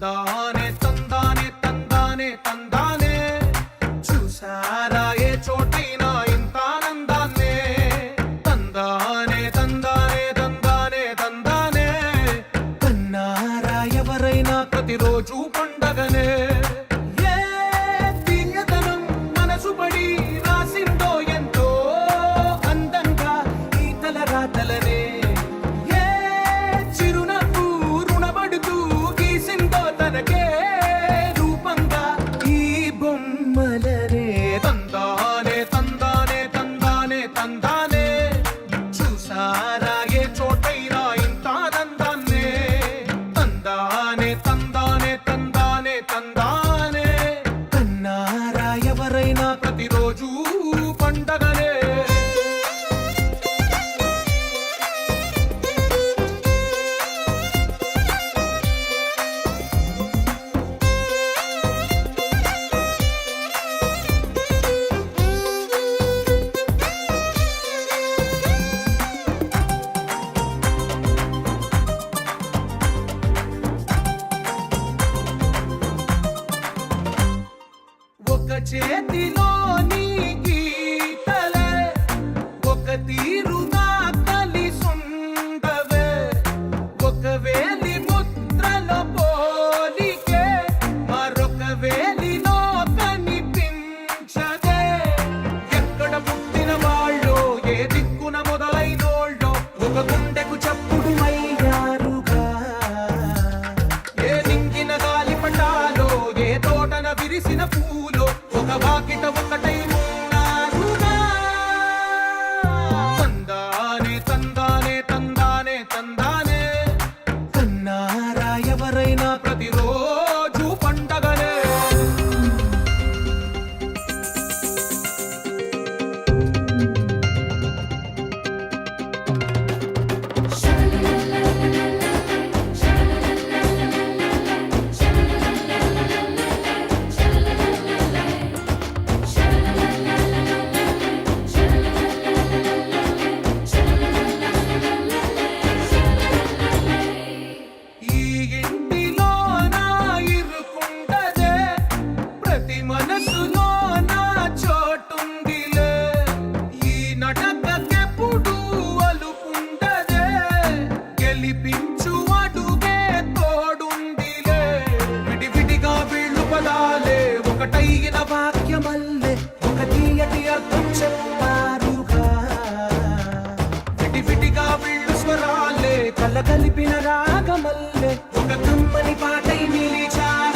తందానే తందానే తందానే తందానే చూసారా ఏ చోటైనా ఇంత ఆనందాన్నే తందానే తందానే తందానే తందానే కన్నారా ఎవరైనా ప్రతిరోజు పండగనే ఏ తీయదనం మనసు పడి రాసిందో ఎంతో అందంగా ఈ తలరాతలనే తనకే రూపంగా ఈ బొమ్మలనే తందానే తందానే తందానే తందానే చూసారా ఏ చోటైనా ఇంత ఆనందాన్నే తందానే తందానే తందానే తందానే కన్నారా ఎవరైనా ప్రతిరోజు పండగనే ఒక చేతిలో నీ గీతలే ఒక తీరుగా కలిసుండవే ఒక వేలి ముద్రలో పోలికే మరొక వేలిలో కనిపించదే ఎక్కడ పుట్టిన వాళ్ళో ఏ దిక్కున మొదలైనోళ్ళో ఒక గుండెకు చప్పుడు అయ్యారుగా ఏ నింగిన గాలి పటాలో ఏ తోటన విరిసిన పూలో ఒక వాకిట ఒకటై ఉన్నారుగా తందానే తందానే తందానే తందానే కన్నారా ఎవరైనా ప్రతిరోజు పండగనే ఈ ఇంటిలో నా ఇరుకుండదే ప్రతి మనసులో నా చోటుందిలే ఈ నటకెప్పుడు అలుపుండదే గెలిపించు అడుగే తోడుందిలే విడివిడిగా వీళ్ళు పదాలే ఒకటైన వాక్యమల్లే ఒక తీయటి అర్థం చెప్పారుగా విడివిడిగా వీళ్ళు స్వరాలే కలగలిపిన రాగమల్లే ఒక కమ్మని పాటై నిలిచారు